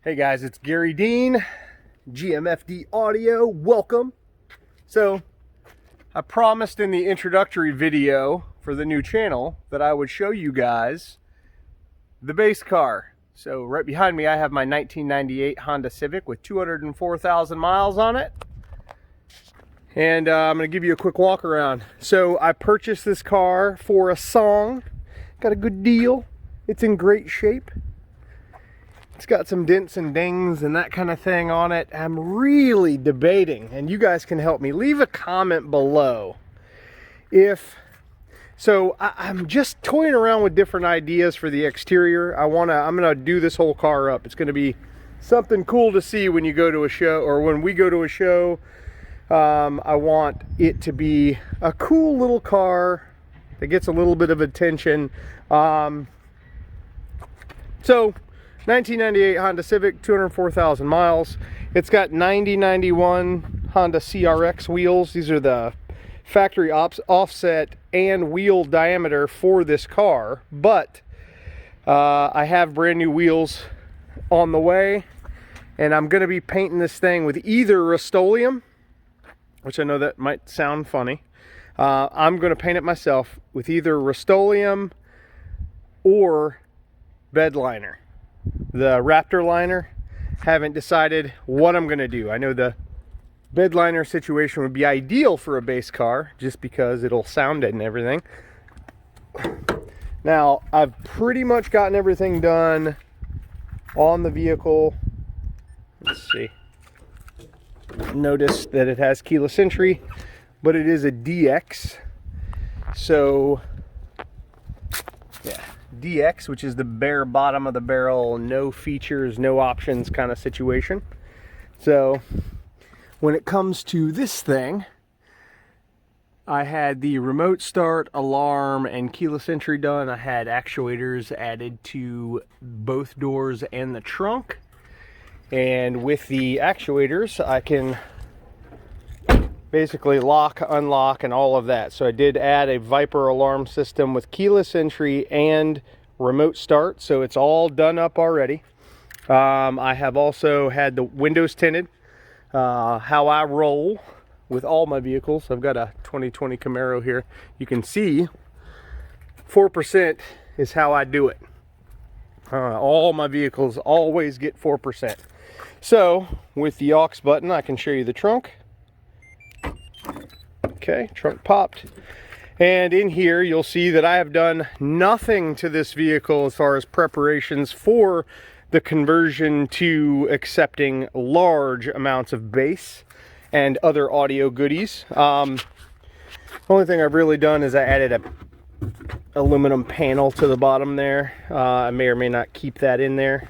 Hey guys, it's Gary Dean, GMFD Audio. Welcome. So, I promised in the introductory video for the new channel that I would show you guys the base car. So, right behind me I have my 1998 Honda Civic with 204,000 miles on it. And I'm going to give you a quick walk around. So, I purchased this car for a song. Got a good deal. It's in great shape. It's got some dents and dings and that kind of thing on it. I'm really debating, and you guys can help me. Leave a comment below. I'm just toying around with different ideas for the exterior. I'm gonna do this whole car up. It's gonna be something cool to see when you go to a show, or when we go to a show. I want it to be a cool little car that gets a little bit of attention. 1998 Honda Civic, 204,000 miles. It's got 9091 Honda CRX wheels. These are the factory offset and wheel diameter for this car, but I have brand new wheels on the way, and I'm going to be painting this thing with either Rust-Oleum, which I know that might sound funny. I'm going to paint it myself with either Rust-Oleum or bed liner. The Raptor liner, haven't decided what I'm going to do. I know the bed liner situation would be ideal for a base car just because it'll sound it and everything. Now, I've pretty much gotten everything done on the vehicle. Let's see. Notice that it has keyless entry, but it is a DX. So, yeah. DX, which is the bare bottom of the barrel, no features, no options kind of situation. So when it comes to this thing, I had the remote start, alarm, and keyless entry done. I had actuators added to both doors and the trunk. And with the actuators, I can basically lock, unlock, and all of that. So I did add a Viper alarm system with keyless entry and remote start, so it's all done up already. I have also had the windows tinted. How I roll with all my vehicles, I've got a 2020 Camaro here. You can see 4% is how I do it. All my vehicles always get 4%. So with the aux button, I can show you the trunk. Okay, trunk popped. And in here, you'll see that I have done nothing to this vehicle as far as preparations for the conversion to accepting large amounts of bass and other audio goodies. The only thing I've really done is I added a aluminum panel to the bottom there. I may or may not keep that in there.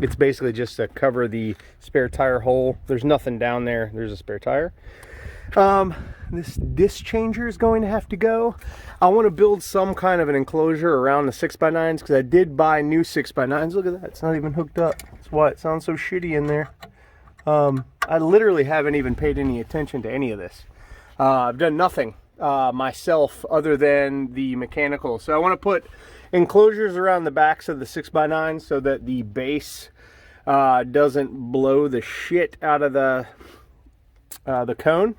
It's basically just to cover the spare tire hole. There's nothing down there. There's a spare tire. This disc changer is going to have to go. I want to build some kind of an enclosure around the 6x9s because I did buy new 6x9s. Look at that, it's not even hooked up. That's why it sounds so shitty in there. I literally haven't even paid any attention to any of this. I've done nothing myself other than the mechanical. So I want to put enclosures around the backs of the 6x9s so that the base doesn't blow the shit out of the cone.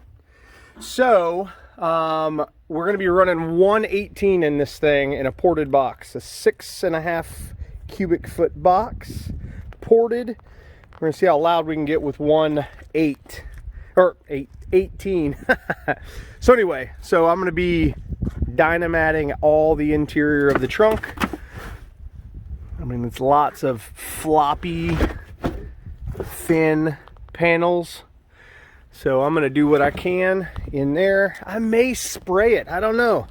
So, we're going to be running 118 in this thing in a ported box. A 6.5 cubic foot box, ported. We're going to see how loud we can get with 18. So anyway, so I'm going to be dynamatting all the interior of the trunk. I mean, it's lots of floppy, thin panels. So I'm going to do what I can in there. I may spray it. I don't know.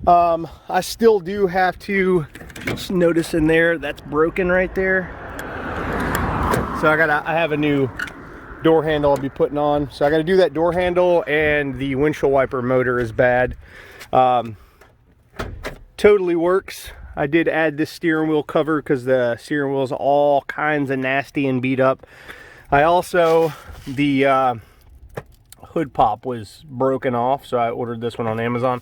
I still do have to just notice in there that's broken right there. So I have a new door handle I'll be putting on. So I got to do that door handle, and the windshield wiper motor is bad. Totally works. I did add this steering wheel cover because the steering wheel is all kinds of nasty and beat up. I also, the hood pop was broken off, so I ordered this one on Amazon.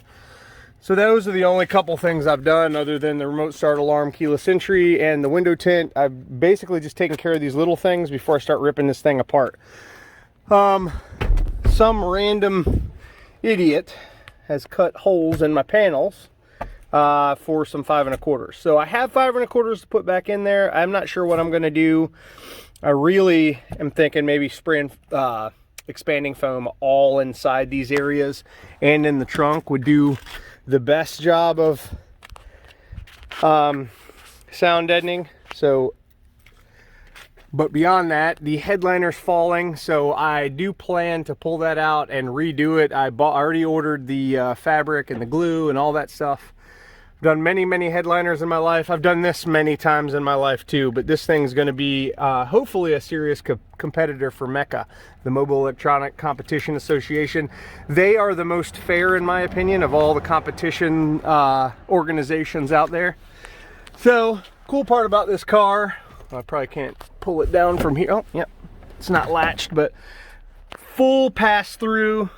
So those are the only couple things I've done other than the remote start alarm, keyless entry, and the window tint. I've basically just taken care of these little things before I start ripping this thing apart. Some random idiot has cut holes in my panels for some 5 1/4. So I have 5 1/4 to put back in there. I'm not sure what I'm going to do. I really am thinking maybe spraying expanding foam all inside these areas and in the trunk would do the best job of sound deadening. So, but beyond that, the headliner's falling, so I do plan to pull that out and redo it. I already ordered the fabric and the glue and all that stuff. I've done many headliners in my life. I've done this many times in my life too, but this thing's going to be hopefully a serious competitor for MECA, the Mobile Electronic Competition Association. They are the most fair, in my opinion, of all the competition organizations out there. So, cool part about this car, I probably can't pull it down from here. Oh, yeah, it's not latched, but full pass-through.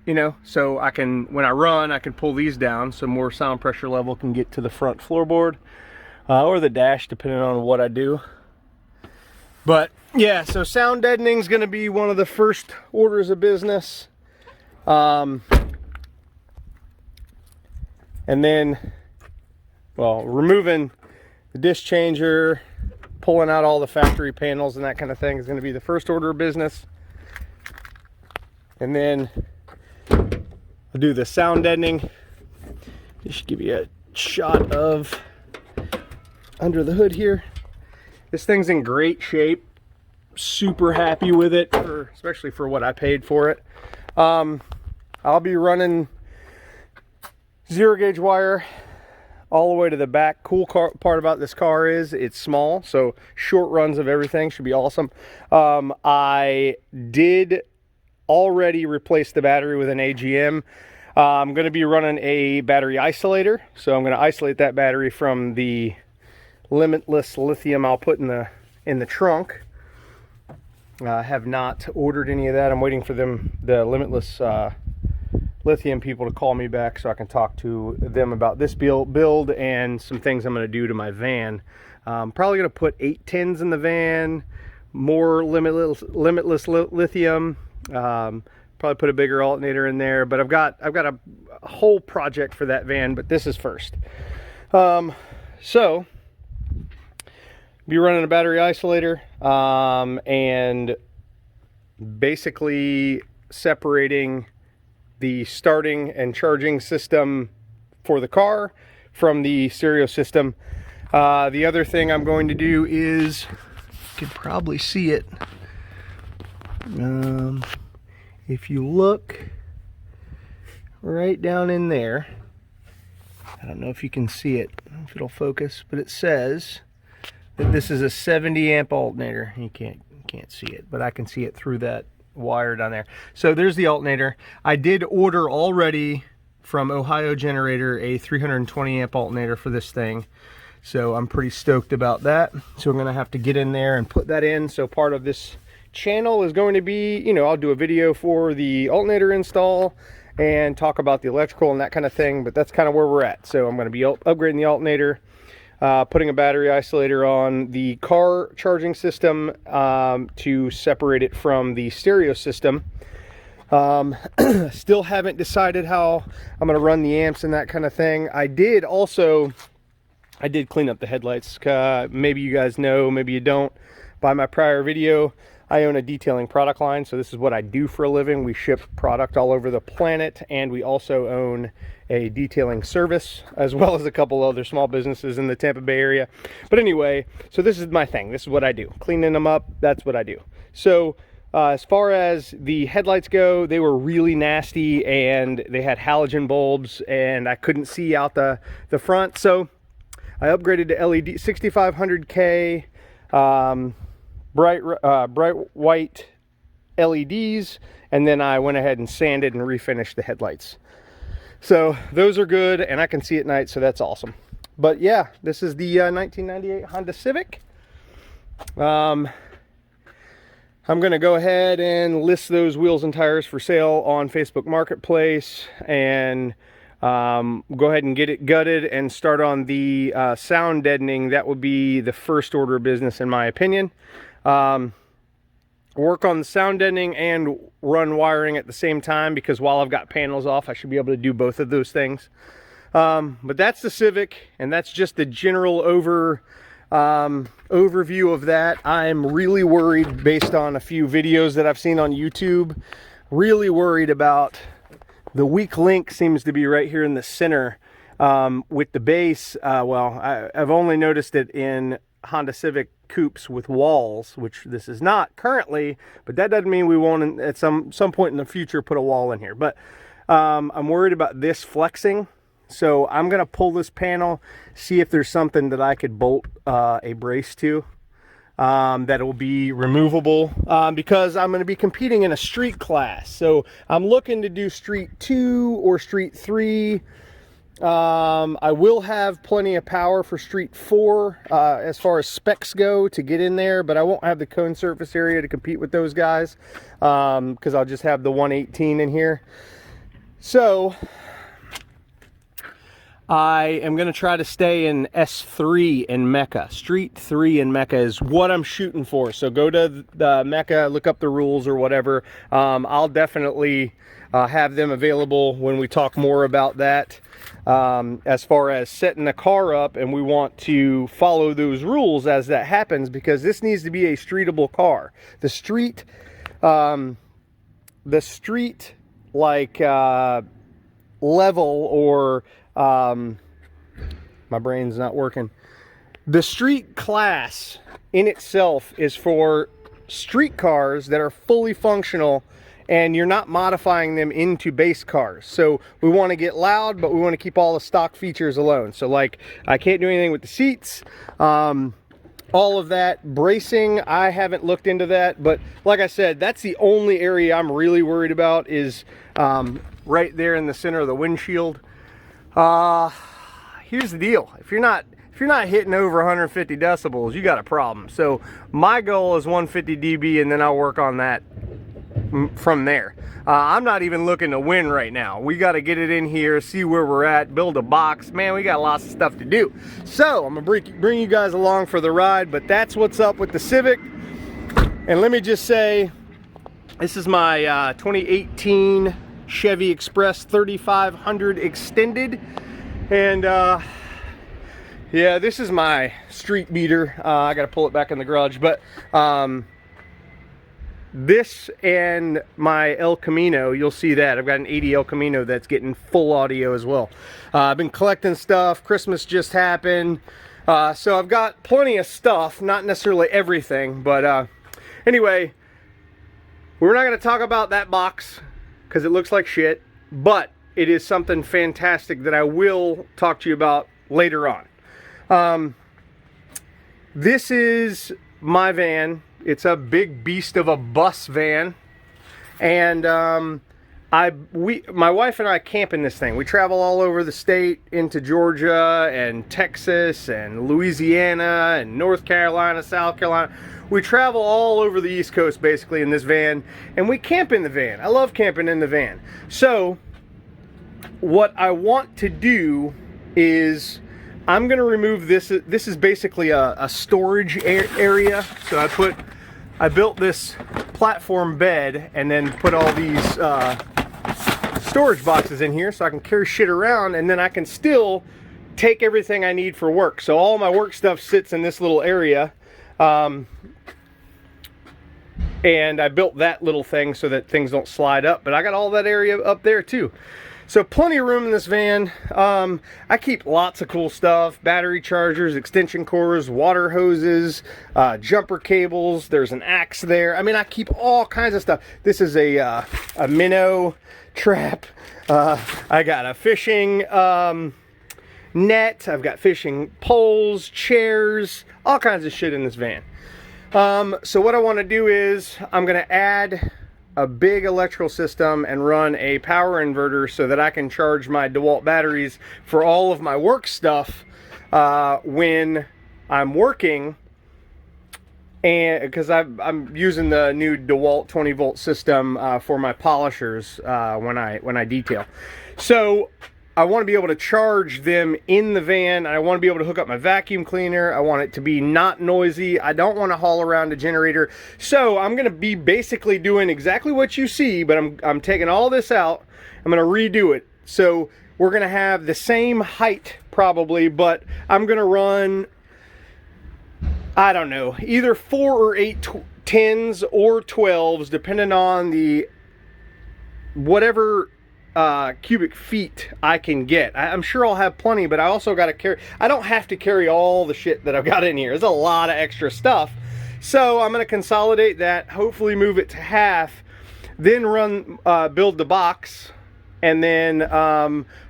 You know, so I can, when I run, I can pull these down so more sound pressure level can get to the front floorboard or the dash, depending on what I do. But yeah, so sound deadening is going to be one of the first orders of business. And then, well, removing the disc changer, pulling out all the factory panels and that kind of thing is going to be the first order of business. And then I'll do the sound deadening. Just give you a shot of under the hood here. This thing's in great shape. Super happy with it, especially for what I paid for it. I'll be running 0 gauge wire all the way to the back. Cool part about this car is it's small, so short runs of everything should be awesome. I did already replaced the battery with an AGM. I'm going to be running a battery isolator, so I'm going to isolate that battery from the limitless lithium I'll put in the trunk. I have not ordered any of that. I'm waiting for the limitless lithium people to call me back so I can talk to them about this build and some things I'm going to do to my van. I'm probably going to put 8 tins in the van, more limitless lithium. Probably put a bigger alternator in there, but I've got a whole project for that van, but this is first. So be running a battery isolator and basically separating the starting and charging system for the car from the stereo system. The other thing I'm going to do is, you can probably see it. If you look right down in there, I don't know if you can see it, if it'll focus, but it says that this is a 70 amp alternator. You can't see it, but I can see it through that wire down there. So there's the alternator. I did order already from Ohio Generator a 320 amp alternator for this thing, so I'm pretty stoked about that. So I'm gonna have to get in there and put that in. So part of this channel is going to be, you know, I'll do a video for the alternator install and talk about the electrical and that kind of thing, but that's kind of where we're at. So I'm going to be upgrading the alternator, putting a battery isolator on the car charging system to separate it from the stereo system. Still haven't decided how I'm going to run the amps and that kind of thing. I did clean up the headlights. Maybe you guys know, maybe you don't. By my prior video, I own a detailing product line, so this is what I do for a living. We ship product all over the planet, and we also own a detailing service, as well as a couple other small businesses in the Tampa Bay area. But anyway, so this is my thing. This is what I do. Cleaning them up, that's what I do. So as far as the headlights go, they were really nasty, and they had halogen bulbs, and I couldn't see out the front. So I upgraded to LED 6500K. Bright white LEDs, and then I went ahead and sanded and refinished the headlights. So those are good, and I can see at night, so that's awesome. But yeah, this is the 1998 Honda Civic. I'm going to go ahead and list those wheels and tires for sale on Facebook Marketplace, and go ahead and get it gutted and start on the sound deadening. That would be the first order of business in my opinion. Work on the sound deadening and run wiring at the same time, because while I've got panels off, I should be able to do both of those things. But that's the Civic, and that's just the general overview of that. I'm really worried, based on a few videos that I've seen on YouTube, really worried about the weak link. Seems to be right here in the center with the base. Well, I've only noticed it in Honda Civic coupes with walls, which this is not currently, but that doesn't mean we won't at some point in the future put a wall in here. But I'm worried about this flexing, so I'm gonna pull this panel, see if there's something that I could bolt a brace to that will be removable, because I'm going to be competing in a street class. So I'm looking to do street 2 or street 3. I will have plenty of power for street 4 as far as specs go to get in there, but I won't have the cone surface area to compete with those guys, because I'll just have the 118 in here. So I am going to try to stay in S3 in Mecca. Street 3 in Mecca is what I'm shooting for. So go to the Mecca, look up the rules or whatever. I'll definitely have them available when we talk more about that. As far as setting the car up, and we want to follow those rules as that happens, because this needs to be a streetable car. The street like level, or my brain's not working. The street class in itself is for street cars that are fully functional, and you're not modifying them into base cars. So we want to get loud, but we want to keep all the stock features alone. So like, I can't do anything with the seats, all of that. Bracing, I haven't looked into that, but like I said, that's the only area I'm really worried about, is right there in the center of the windshield. Here's the deal. If you're not hitting over 150 decibels, you got a problem. So my goal is 150 dB, and then I'll work on that from there. I'm not even looking to win right now. We got to get it in here, see where we're at, build a box. Man, we got lots of stuff to do. So I'm gonna bring you guys along for the ride, but that's what's up with the Civic. And let me just say, this is my 2018 Chevy Express 3500 Extended, and yeah, this is my street beater. I gotta pull it back in the garage, but this and my El Camino, you'll see that I've got an 80 El Camino that's getting full audio as well. I've been collecting stuff. Christmas just happened, so I've got plenty of stuff, not necessarily everything, but anyway, we're not going to talk about that box because it looks like shit, but it is something fantastic that I will talk to you about later on. This is my van. It's a big beast of a bus van, and my wife and I camp in this thing. We travel all over the state, into Georgia and Texas and Louisiana and North Carolina, South Carolina. We travel all over the East Coast basically in this van, and we camp in the van. I love camping in the van. So what I want to do is, I'm going to remove this. This is basically a storage area. So I built this platform bed and then put all these storage boxes in here so I can carry shit around, and then I can still take everything I need for work. So all my work stuff sits in this little area. And I built that little thing so that things don't slide up, but I got all that area up there too. So plenty of room in this van. I keep lots of cool stuff: battery chargers, extension cords, water hoses, jumper cables. There's an axe there. I mean, I keep all kinds of stuff. This is a minnow trap. I got a fishing net. I've got fishing poles, chairs, all kinds of shit in this van. So what I want to do is, I'm going to add a big electrical system and run a power inverter so that I can charge my DeWalt batteries for all of my work stuff when I'm working and because I'm using the new DeWalt 20-volt system for my polishers when I detail. So I want to be able to charge them in the van. I want to be able to hook up my vacuum cleaner. I want it to be not noisy. I don't want to haul around a generator. So I'm going to be basically doing exactly what you see, but I'm taking all this out. I'm going to redo it. So we're going to have the same height probably, but I'm going to run, I don't know, either 4 or 8 10s or 12s, depending on the whatever cubic feet I can get. I'm sure I'll have plenty, but I also got to carry, I don't have to carry all the shit that I've got in here. There's a lot of extra stuff. So I'm going to consolidate that, hopefully move it to half, then run, build the box, and then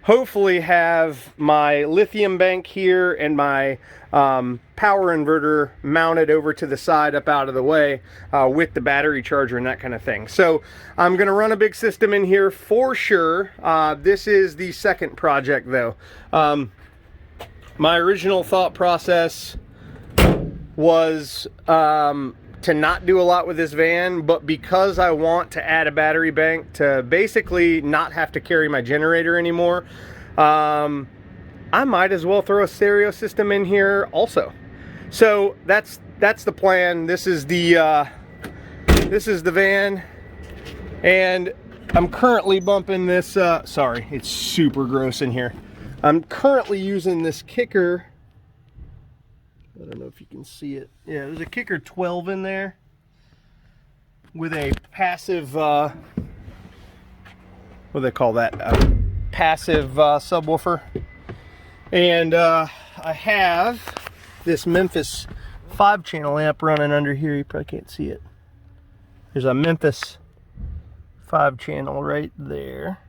hopefully have my lithium bank here and my power inverter mounted over to the side up out of the way with the battery charger and that kind of thing. So I'm going to run a big system in here for sure. This is the second project though. My original thought process was to not do a lot with this van, but because I want to add a battery bank to basically not have to carry my generator anymore, I might as well throw a stereo system in here also. So that's the plan. This is the van, and I'm currently bumping this. Sorry, it's super gross in here. I'm currently using this Kicker. I don't know if you can see it. Yeah, there's a Kicker 12 in there with a passive, what do they call that? A passive subwoofer. And I have this Memphis 5-channel amp running under here. You probably can't see it. There's a Memphis 5-channel right there.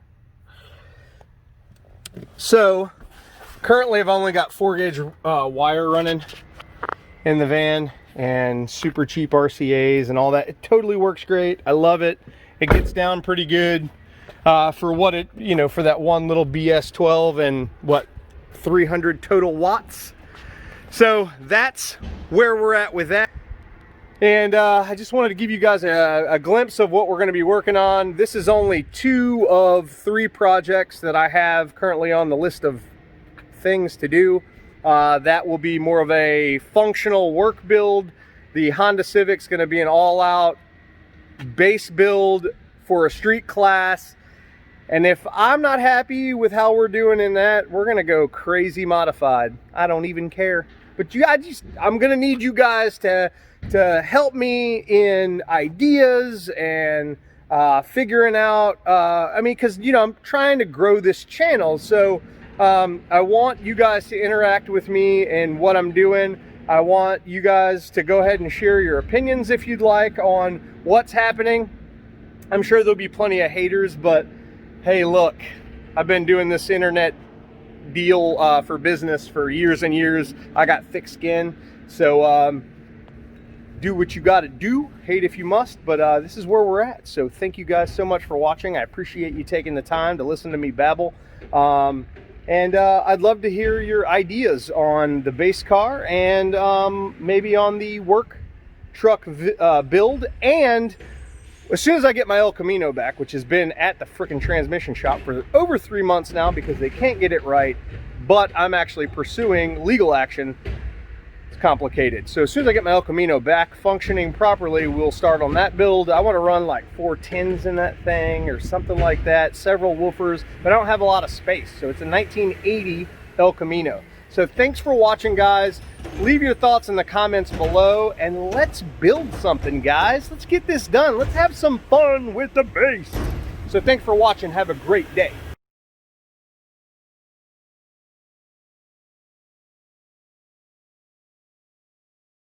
So currently I've only got 4-gauge wire running in the van, and super cheap RCAs and all that. It totally works great. I love it. It gets down pretty good for what it, you know, for that one little BS12 and what, 300 total watts. So that's where we're at with that. And I just wanted to give you guys a glimpse of what we're going to be working on. This is only 2 of 3 projects that I have currently on the list of things to do. That will be more of a functional work build. The Honda Civic's going to be an all-out base build for a street class. And if I'm not happy with how we're doing in that, we're going to go crazy modified. I don't even care. But I'm going to need you guys to help me in ideas and figuring out, I mean, because, you know, I'm trying to grow this channel. So I want you guys to interact with me and what I'm doing. I want you guys to go ahead and share your opinions if you'd like on what's happening. I'm sure there'll be plenty of haters, but hey, look, I've been doing this internet deal for business for years and years. I got thick skin, so do what you got to do, hate if you must, but this is where we're at. So thank you guys so much for watching. I appreciate you taking the time to listen to me babble. And I'd love to hear your ideas on the base car and maybe on the work truck build. And as soon as I get my El Camino back, which has been at the frickin' transmission shop for over 3 months now because they can't get it right, but I'm actually pursuing legal action. It's complicated. So as soon as I get my El Camino back functioning properly, we'll start on that build. I want to run like 4 10s in that thing or something like that, several woofers, but I don't have a lot of space. So it's a 1980 El Camino. So thanks for watching, guys. Leave your thoughts in the comments below and let's build something, guys. Let's get this done. Let's have some fun with the base. So thanks for watching. Have a great day.